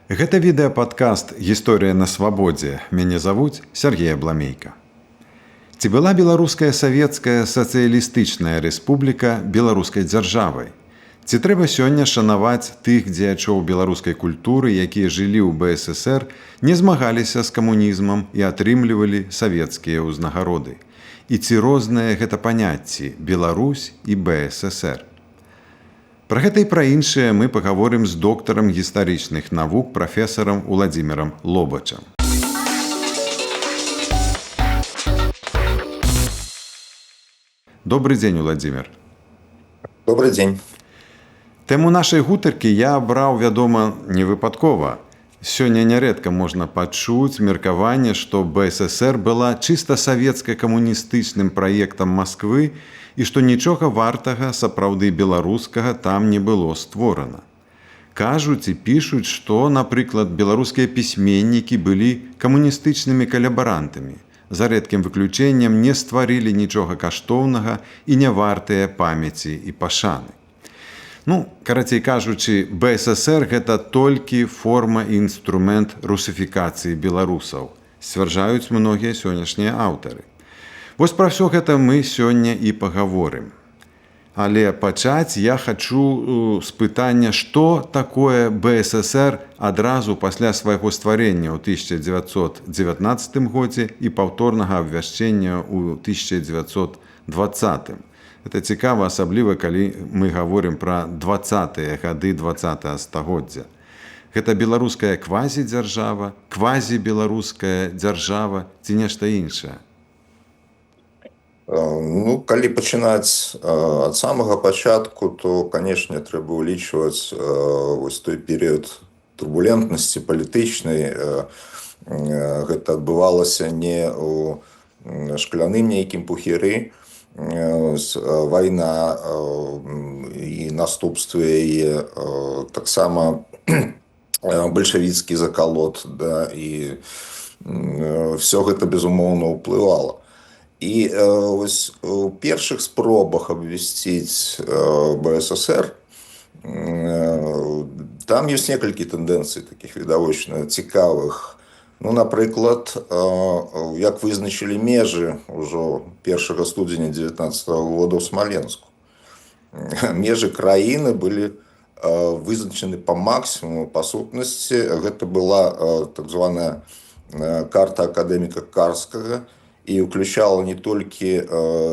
Гэта відэападкаст «Гісторыя на свабодзе». Мяне завуць Сергей Абламейка. Ці была беларуская савецкая сацыялістычная рэспубліка беларускай дзяржавай? Ці трэба сёння шанаваць тых дзеячоў беларускай культуры, якія жылі ў БССР, не змагаліся з камунізмам і атрымлівалі савецкія ўзнагароды? І ці розныя гэта паняцці Беларусь і БССР? Пра гэта і пра іншае мы пагаворым з доктарам гістарычных навук прафесарам Уладзімірам Лобачам. Добры дзень, Уладзімір. Добрый дзень. Тэму нашай гутаркі я абраў, вядома, не выпадкова. Сёння нярэдка можна пачуць меркаванне, што БССР была чыста савецка-камуністычным праектам Масквы і што нічога вартага сапраўды беларускага там не было створана. Кажуць і пішуць, што, напрыклад, беларускія пісьменнікі былі камуністычнымі калабарантамі, за рэдкім выключэннем не стварылі нічога каштоўнага і не вартыя памяці і пашаны. Карацей кажучы, БССР гэта толькі форма і інструмент русіфікацыі беларусаў, сцвярджаюць многія сённяшнія аўтары. Вось пра ўсё гэта мы сёння і пагаворым. Але пачаць я хачу з пытання, што такое БССР адразу пасля свайго стварення ў 1919 годзе і паўторнага абвяшчэння ў 1920. Гэта цікава, асабліва, калі мы гаворым пра 20-е гады 20-го стагоддзя. Гэта беларуская квазідзяржава, квазібеларуская дзяржава ці нешта іншае? Калі пачынаць ад самага пачатку, то, канешне, трэба ўлічваць вось той перыяд турбулентнасці палітычнай. Гэта адбывалася не ў шкляным нейкім пухіры. Вайна і наступствы яе, таксама бальшавіцкі закалот, і ўсё гэта, безумоўна, ўплывала. І вось у першых спробах абвясціць БССР там ёсць некалькі тэндэнцый такіх відавочна цікавых. Напрыклад, як вызначылі межы ўжо 1 студзеня 19 года ў Смаленску. Межы краіны былі вызначаны па максімуму, па сутнасці. Гэта была так званая карта акадэміка Карскага і ўключала не толькі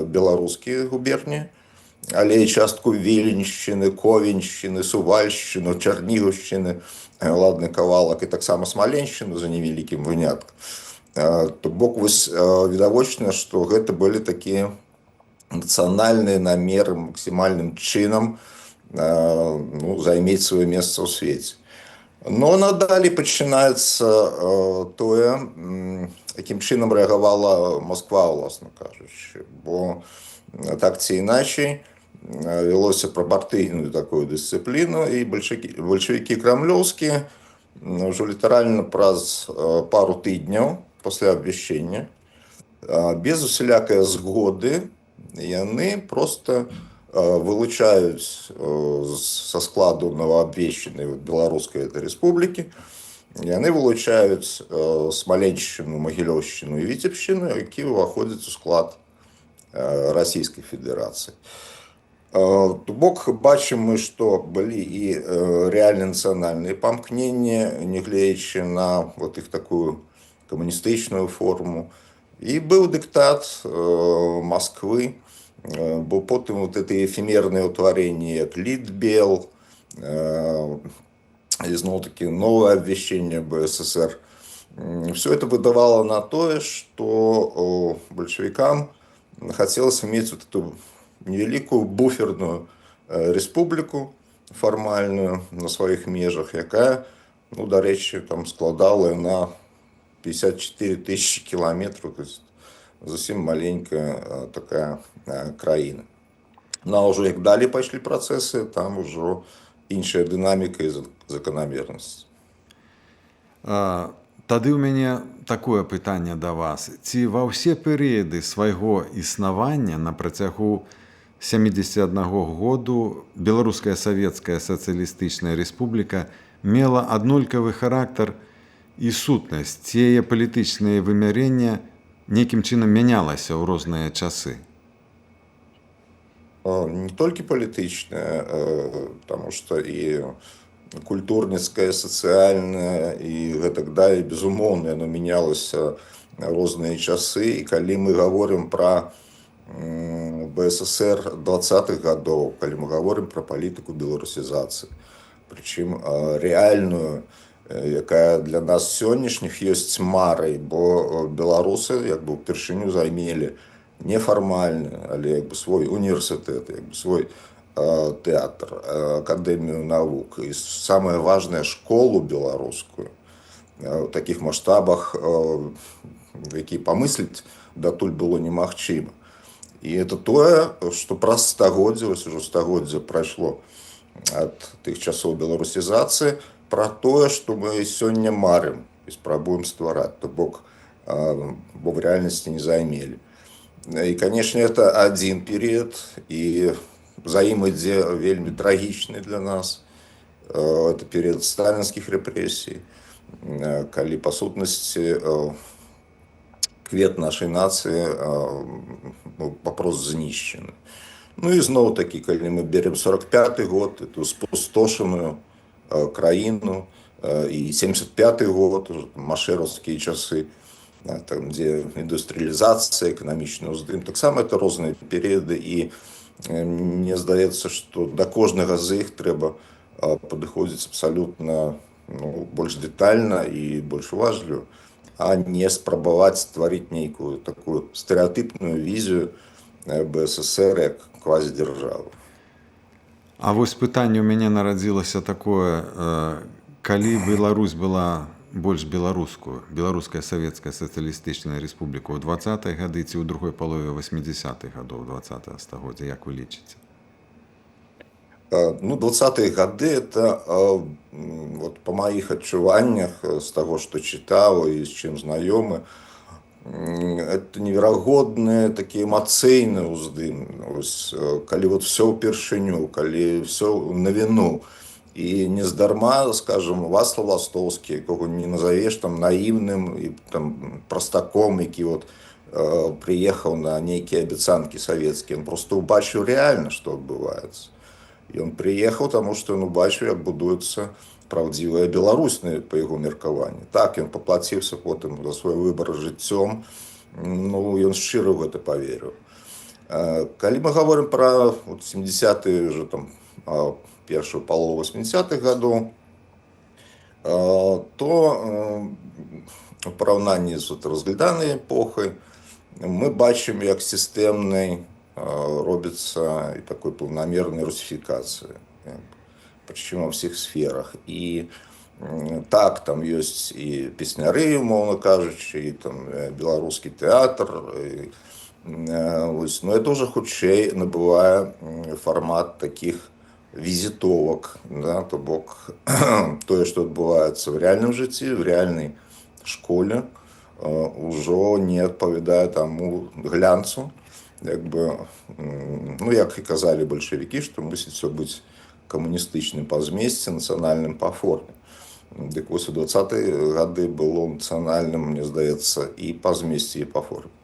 беларускія губерні, але і частку Віленшчыны, Ковеншчыны, Сувальшчыну, Чарнігаўшчыны, ладны кавалак, і таксама Смаленшчыну за невялікім выняткам. То бок вось відавочна, што гэта былі такія нацыянальныя намеры максімальным чынам займець сваё месца ў свеце. Но надалей пачынаецца тое, якім чынам рэагавала Масква, уласна кажучы. Бо так ці іначай велося пра партыйную такую дысцыпліну, і бальшавікі крамлёўскія ўжо літаральна праз пару тыдняў пасля абвяшчэння, без усялякай згоды, яны проста вылучаюць са складу новаабвешчанай беларускай рэспублікі, яны вылучаюць Смаленшчыну, Магілёўшчыну і Віцебшчыну, які ўваходзяць у склад Расійскай Федэрацыі. То бок бачым мы, што былі і рэальна нацыянальныя памкненні, нягледзячы на іх такую камуністычную форму. І быў дыктат Масквы, бо потым гэтыя эфемерныя ўтварэнні, як Літбел, зноў-такі новае абвяшчэнне БССР. Все это выдавало на тое, што бальшавікам хацелася мець эту невялікую буферную рэспубліку фармальную на сваіх межах, якая, дарэчы, там складала на 54 тысячи кіламетраў, то есть зусім маленькая такая краіна. А ўжо як далей пайшлі працэсы, там ужо іншая дынаміка і заканамернасць. Тады ў мяне такое пытанне да вас. Ці ва ўсе перыяды свайго існавання на працягу 71 году Беларуская савецкая сацыялістычная рэспубліка мела аднолькавы характар і сутнасць, ці яе палітычнае вымярэнне нейкім чынам мянялася ў розныя часы. Не толькі палітычнае, таму што і культурніцкае, сацыяльнае і гэтак далей, безумоўна, яно мянялася розныя часы. І калі мы гаворым пра БССР 20-х гадоў, калі мы гаворым пра палітыку беларусізацыі, прычым рэальную, якая для нас сённяшніх ёсць марай, бо беларусы як бы ўпершыню займелі нефармальны, але як бы свой універсітэт, як бы свой тэатр, акадэмію навук і самае важнае школу беларускую у такіх маштабах, які памысліць датуль было немагчыма. І это тое, што праз стагоддзе, ось ужо стагоддзе прайшло ад тых часоў беларусізацыі, пра тое, што мы сёння марым і спрабуем ствараць, то бок, бо в рэальнасці не займелі. І, канешне, это адзін перыяд, і за ім ідзе вельмі трагічны для нас. Это перыяд сталінскіх рэпрэсій, калі, па сутнасці, квет нашай нацыі папрост знішчены. Ну і зноў-такі, калі мы берем 45-й год, эту спустошаную краіну, і 75-й год, машэраўскія часы, там, дзе індустрыялізацыя, эканамічны ўздым, таксама это розныя перыяды, і мне здаецца, што да кожнага з іх трэба падыходзіць абсалютна больш дэтальна і больш уважліва, а не спрабаваць стварыць нейкую такую стэрэатыпную візію БССР як квазідзяржавы. А вось пытанне ў мяне нарадзілася такое, калі Беларусь была больш беларускую, Беларуская Савецкая Сацыялістычная Рэспубліка ў 20-е гады ці ў другой палове 80-х гадоў 20-го стагоддзя, як вы лічыце? Ну, 20-е гады, это, вот, по маіх адчуваннях, з таго, што чытаў і з чым знаёмы, это неверагодны такі эмацыйны ўздым. Ось, калі вот все ўпершыню, калі все на віну. І нездарма, скажем, Вацлав Ластоўскі, якога не назавеш там наіўным і там простаком, які вот прыехаў на нейкія абяцанкі савецкія, ён просто убачыў рэальна, што адбываецца. Ён прыехаў, таму што ён убачыў, як будуецца праўдзівая Беларусь, па яго меркаванні. Так, ён паплаціўся потым за свой выбар жыццём, ну, ён шчыра ў гэта паверыў. Калі мы гаворым пра 70-е, уже там, першую палову 80-х гадоў, то у параўнанні з разгляданай эпохай мы бачым, як сістэмнай робіцца і такой планамернай русіфікацыі, прычым ва ўсіх сферах. І так, там ёсць і песняры, умоўна кажучы, і там беларускі тэатр, но это уже хутчэй набывае фармат такіх візітовак, да, то бок тое, што адбываецца в рэальным жыцці, в рэальнай школе, ўжо не адпавядае таму глянцу, як бы, ну, як і казалі бальшавікі, што мусіць все быць камуністычным па змесце, нацыянальным па форме. Дык вось у 20-е гады было нацыянальным, мне здаецца, і па змесце, і па форме.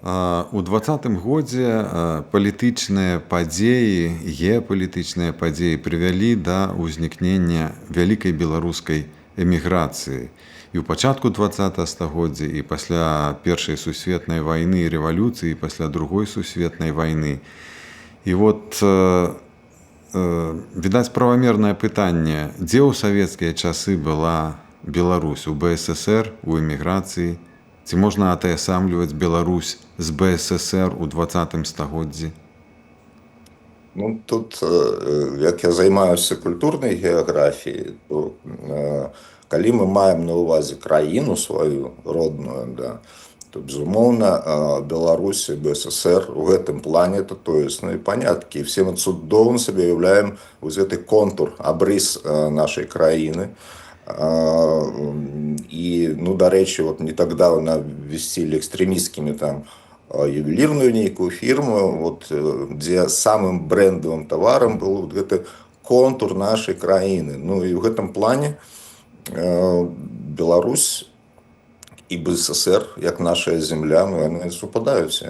У 20-м годзе палітычныя падзеі, геапалітычныя падзеі прывялі да ўзнікнення вялікай беларускай эміграцыі. І ў пачатку 20-го стагоддзя, і пасля Першай сусветнай вайны і рэвалюцыі, і пасля Другой сусветнай вайны. І вот, відаць, правамернае пытанне, дзе ў савецкія часы была Беларусь, у БССР, у эміграцыі? Ці можна атаясамліваць Беларусь з БССР у 20-м стагоддзі? Ну, тут, як я займаюся культурнай геаграфіяй, то калі мы маем на ўвазе краіну сваю родную, да, то, безумоўна, Беларусь і БССР у гэтым плане это тоесныя паняткі. І все мы цудоўна сабе уяўляем вось гэты контур, абрыс нашай краіны. І, ну, дарэчы, вот не так давно ввесцілі экстрэмісткімі там ювелірную нейкую фірму, вот, дзе самым брэндавым таварам был вот гэты контур нашай краіны. Ну і ў гэтым плане Беларусь і БССР, як нашая земля, ну, яны супадаюць.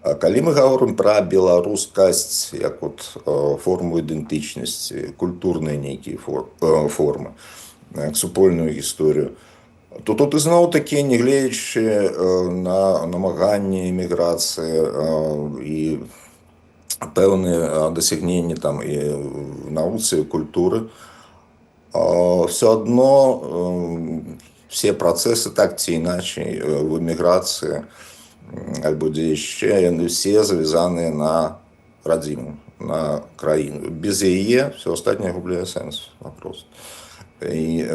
А калі мы гаворым пра беларускасць як от форму ідэнтычнасці, культурныя нейкія формы, як супольную гісторыю, то тут ізноў такі, нягледзячы на намаганні эміграцыі і пэўныя дасягненні там і в навуцы і культуры, все адно все працэсы так ці іначай в эміграцыі альбо дзе яшчэ, яны все завязаныя на радзіму, на краіну. Без яе все астатняе губляе сэнс вопрос. І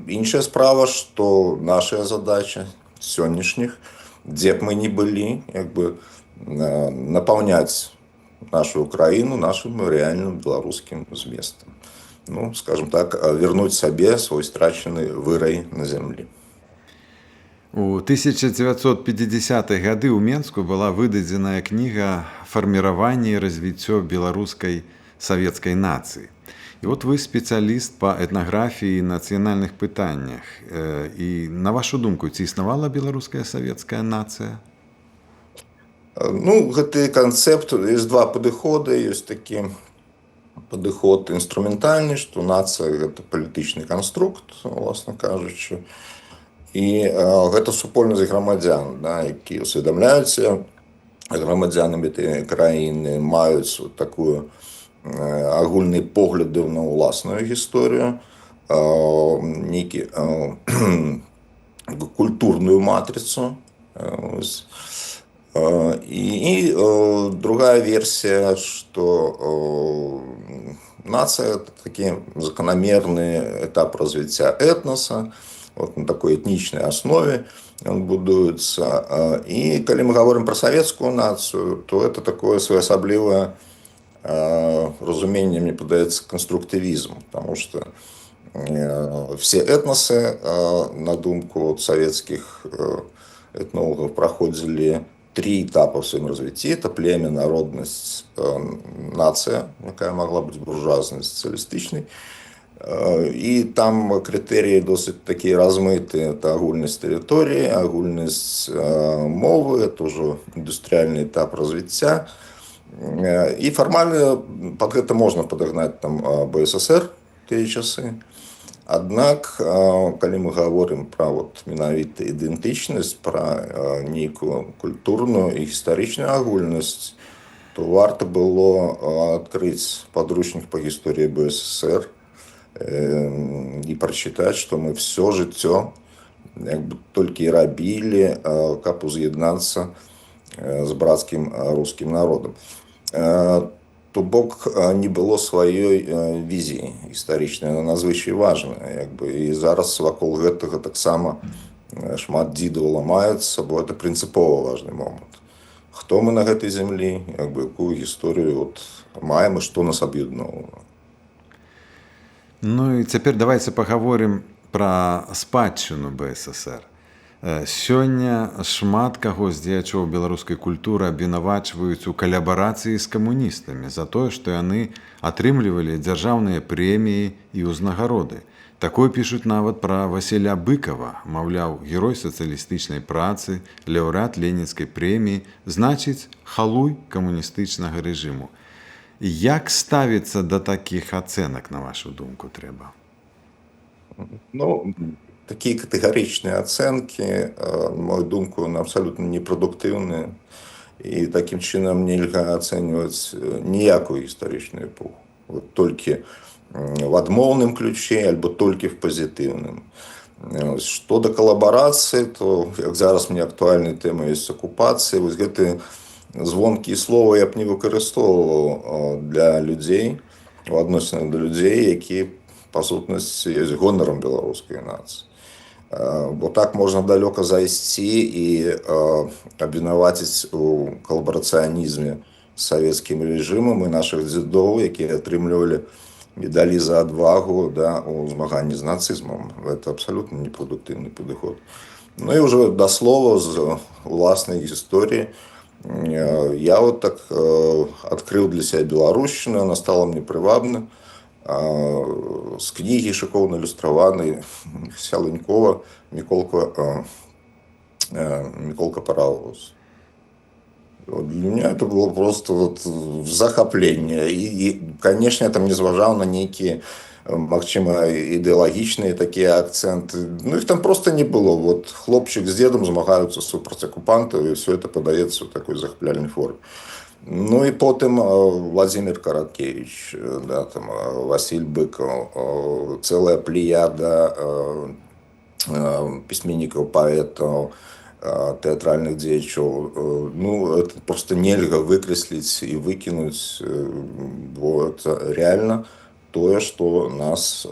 іншая справа, што наша задача сённяшніх, дзе б мы ні былі, як бы напаўняць нашу краіну нашим реальным беларускім зместам. Ну, скажем так, вернуць сабе свой страчаны вырай на зямлі. У 1950-х гады ў Менску была выдадзеная кніга «Фарміраванне і развіццё беларускай савецкай нацыі». І вот вы спецыяліст па этнаграфіі і нацыянальных пытаннях. І на вашу думку, ці існавала беларуская савецкая нацыя? Ну, гэты канцэпт, ёсць два падыходы. Ёсць такі падыход інструментальны, што нацыя – гэта палітычны канструкт, уласна кажучы. І гэта супольнасць грамадзян, да, які усведамляюцца грамадзянамі гэтай краіны, маюць такую агульныя погляды на ўласную гісторыю, нейкі культурную матрицу. І другая версія, што нацыя – это такі закономерны этап развіцця этноса, вот на такой этнічнай аснове ён будуецца. І калі мы гаворым пра савецкую нацыю, то это такое своеасаблівае разуменне, мне падаецца, конструктивизм, потому что все этносы, на думку от советских этнологов, проходили три этапа в своем развитии. Это племя, народность, нация, якая могла быть буржуазной, социалистичной. И там критерии досыць такие размытые. Это агульность территории, агульность мовы, это уже индустриальный этап развития. І фармальна пад гэта можна падагнаць там БССР тыя часы. Аднак, калі мы гаворым пра менавіта ідэнтычнасць, пра нейкую культурную і гістарычную агульнасць, то варта было адкрыць падручнік па гісторыі БССР і прачытаць, што мы все жыццё як бы толькі і рабілі, каб уз'яднацца з брацкім рускім народам. То бок не было сваёй візіі гістарычнай, яна надзвычай важная. І зараз вакол гэтага таксама шмат дзідаў ламаюцца, бо это прынцыпова важны момант. Хто мы на гэтай зямлі, якую гісторыю маем і што нас аб'ядноўвае. Ну і цяпер давайте пагаворым пра спадчыну БССР. Сёння шмат каго з дзеячоў беларускай культуры абвінавачваюць у калабарацыі з камуністамі за тое, што яны атрымлівалі дзяржаўныя прэміі і ўзнагароды. Такое пішуць нават пра Васіля Быкова, маўляў, герой сацыялістычнай працы, лаўрэат ленінскай прэміі, значыць, халуй камуністычнага рэжыму. Як ставіцца да такіх ацэнак, на вашу думку, трэба? Ну, такие категоричные оценки, на мою думку, абсолютно непрадуктыўныя. І таким чынам нельга ацэньваць ніякую гістарычную эпоху. Толькі в адмоўным ключе, альбо толькі в пазітыўным. Што да калабарацыі, то, як зараз мне актуальнай тэмай ёсць акупацыя, вось гэты звонкія словы я б не выкарыстоўваў для людзей, у адносінах да людзей, якія, па сутнасці, ёсць гонарам беларускай нацыі. Бо так можна далёка зайсці і абвінаваціць у калабарацыянізме з савецкім рэжымам і нашых дзедоў, якія атрымлівалі медалі за адвагу у змаганні з нацызмам. Это абсалютна непрадуктыўны падыход. Ну і ўжо да слова з уласнай гісторыі. Я так адкрыў для сябе беларушчыну, она стала мне прывабна. з кнігі шыкоўна ілюстраванай Сялынькова Миколка Паровоз. Вот для меня это было просто вот захопление. И, конечно, я там не зважал на некие, магчыма, ідэалагічныя такія акценты. Ну, их там просто не было. Вот хлопчик с дедом змагаюцца супраць акупантаў, и все это подаецца в такой захапляльнай форме. Ну и потым Владимир Караткевич, да, там, Василь Быков, целая плеяда пісьменнікаў, паэтаў, тэатральных дзеячоў. Ну, это просто нельга выкрэсліць і выкінуць, бо это реально тое, што нас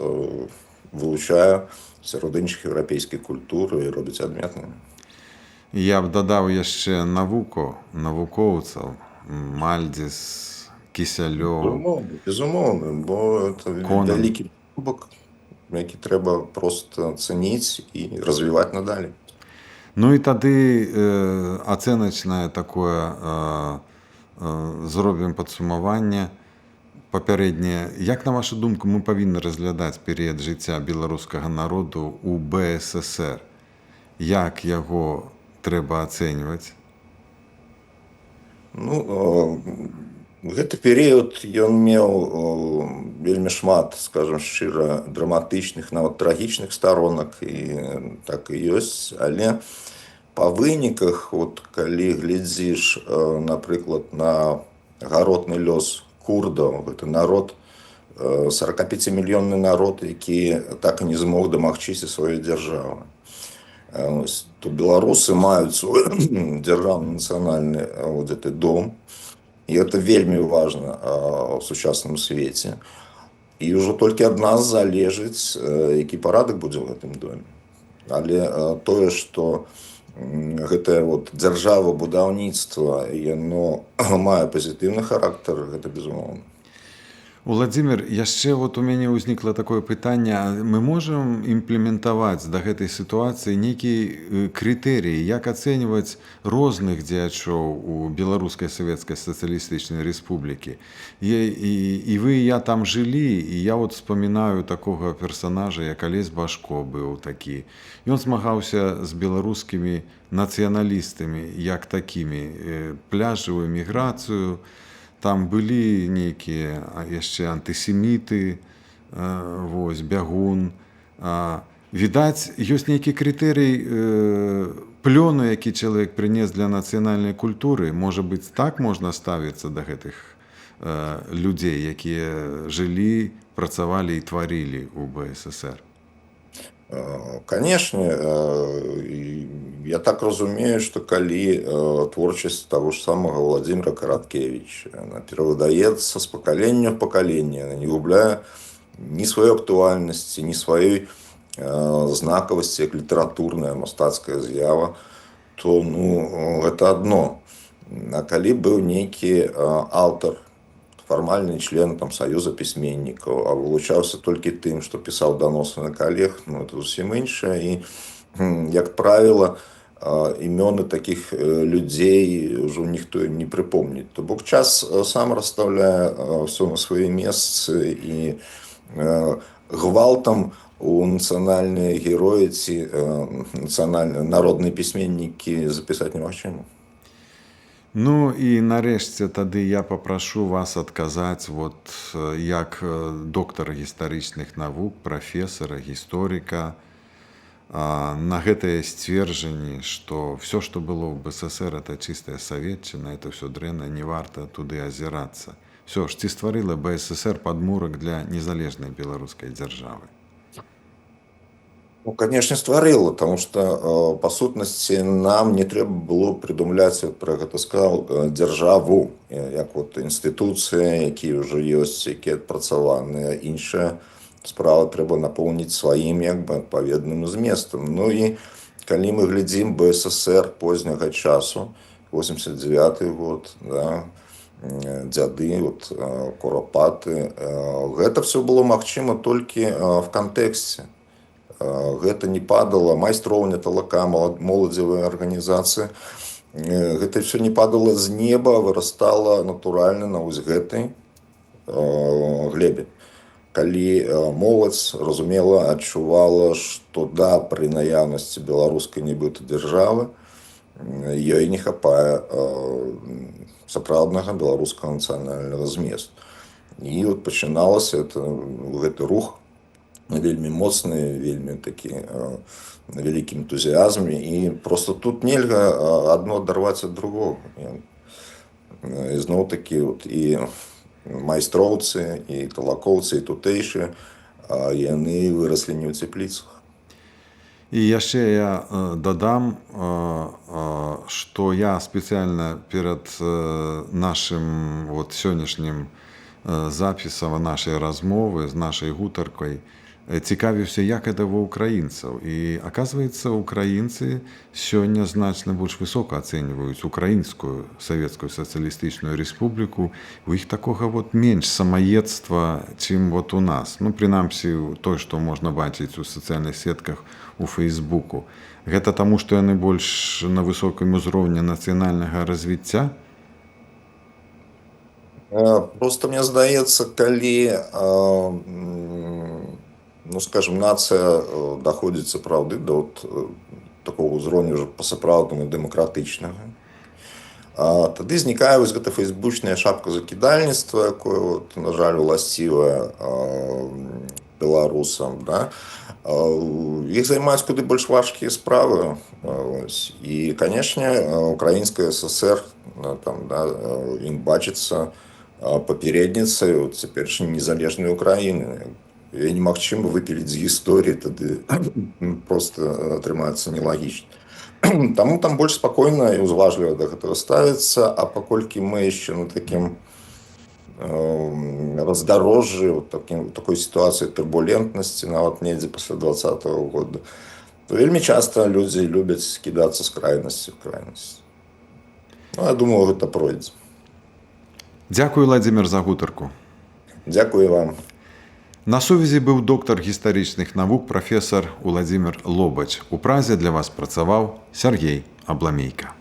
вылучае сярод іншых еўрапейскай культуры і робіць адметнымі. Я б дадаў яшчэ навукоўцаў, Мальдзіс, Кісялёў. Безумоўна, бо это вялікі бок, які трэба проста цэніць і развіваць надалей. Ну і тады ацэначнае такое зробім падсумаванне папярэдняе. Як, на вашу думку, мы павінны разглядаць перыяд жыцця беларускага народу ў БССР? Як яго трэба ацэньваць? Ну, гэты перыяд ён меў вельмі шмат, скажам шчыра, драматычных, нават трагічных сторонак, і так і ёсць, але па выніках, вот, калі глядзіш, напрыклад, на гаротны лёс курдаў, гэта народ, 45-мільённы народ, які так і не змог дамагчыся сваёй дзяржавы. То беларусы маюць свой дзяржаўны нацыянальны вот гэты дом, і это вельмі важна ў сучасным свеце. І ўжо толькі ад нас залежыць, які парадак будзе ў гэтым доме. Але тое, што гэтае вот дзяржава-будаўніцтва, яно мае пазітыўны характар, гэта безумоўна. Владимир, яшчэ вот у мяне ўзнікла такое пытанне. Мы можам імплементаваць да гэтай сітуацыі нейкія крытэрыі, як ацэньваць розных дзеячоў у Беларускай Савецкай Сацыялістычнай Рэспублікі? І вы, і я там жылі, і я вот вспамінаю такога персонажа, як Алесь Башко быў такі. Ён змагаўся з беларускімі нацыяналістамі, як такімі, пляжавую міграцыю. Там былі нейкія яшчэ антысеміты, вось, бягун. Відаць, ёсць нейкі крытэрый плёну, які чалавек прынес для нацыянальнай культуры. Можа быць, так можна ставіцца да гэтых людзей, якія жылі, працавалі і тварылі ў БССР? Конечно, я так разумею, что калі творчасць того ж самого Владимира Караткевича перавыдаецца з пакалення ў пакаленне, не губляе ні сваёй актуальнасці, ні сваёй знакавасці, як літаратурная мастацкая з'ява, то гэта адно. А калі быў нейкі аўтар, фармальны член там саюза пісьменнікаў, а вылучаўся толькі тым, што пісаў даносы на калег, это зусім іншае. І, як правіла, імёны такіх людзей ўжо ніхто не прыпомніць. То бок час сам расстаўляе ўсё на свае месцы, і гвалтам у нацыянальныя героі ці народныя пісьменнікі запісаць немагчыма. Ну і нарэшце тады я папрашу вас адказаць вот як доктара гістарычных навук, прафесара, гісторыка на гэтае сцверджанне, што все, што было ў БССР, это чыстая саветчына, это все дрэнна, не варта туды азірацца. Все ж, ці стварыла БССР падмурак для незалежнай беларускай дзяржавы? Ну, конечно, стварыла, потому что, по сутнасці, нам не трэба было придумляць, пра гэта сказал, дзяржаву, як вот інстытуцыі, якія ўжо ёсць, якія адпрацаваныя. Іншая справа трэба напоўніць сваім, як бы, адпаведным зместам. Ну і калі мы глядзім БССР позняга часу, 89-й год, да, дзяды, вот, курапаты, гэта все было магчыма толькі в кантэксце. Гэта не падала майстроўня талака, моладзевая арганізацыя. Гэта все не падала з неба, вырастала натуральна на вось гэтай глебе. калі моладзь разумела, адчувала, што да, пры наяўнасці беларускай нібыта дзяржавы ёй не хапае сапраўднага беларускага нацыянальнага зместу. І от пачыналася гэты рух вельмі моцны, вельмі такі на вялікім энтузіязме, і просто тут нельга адно адарваць ад другога. І зноў такі і майстроўцы, і талакоўцы, і тутэйшыя, яны выраслі не ў цепліцах. І яшчэ я дадам, што я спецыяльна перад нашым сённяшнім запісам нашай размовы з нашай гутаркай цікавіўся, як гэта ва ўкраінцаў. І аказваецца, украінцы сёння значна больш высока ацэньваюць украінскую савецкую сацыялістычную рэспубліку. У іх такога менш самаедства, чым у нас. Прынамсі, той, што можна бачыць у сацыяльных сетках у Фейсбуку. Гэта таму, што яны больш на высокім узроўні нацыянальнага развіцця? Просто мне здаецца, калі скажем, нацыя даходзіць сапраўды да такога ўзроўню ўжо па-сапраўднаму дэмакратычнага, тады знікае гэта фейсбучная шапка закідальніцтва, якое, на жаль, уласцівае беларусам. Іх займаюць куды больш важкія справы. І, канешне, украінская ССР ім бачыцца папярэдніцай цяперашняй незалежнай Украіны. І немагчыма выпіліць з гісторыі, тады проста атрымаецца нелагічна. Таму там больш спакойна і ўзважліва да гэтага ставіцца, а паколькі мы яшчэ на такім раздарожжы, такой сітуацыі турбулентнасці, нават недзе пасля 2020 года, то вельмі часта людзі любяць кідацца з крайнасці ў крайнасць. Я думаю, гэта пройдзе. Дзякуй, Владзімір, за гутарку. Дзякуй вам. На сувязі быў доктар гістарычных навук, прафесар Уладзімір Лобач. У Празе для вас працаваў Сяргей Абламейка.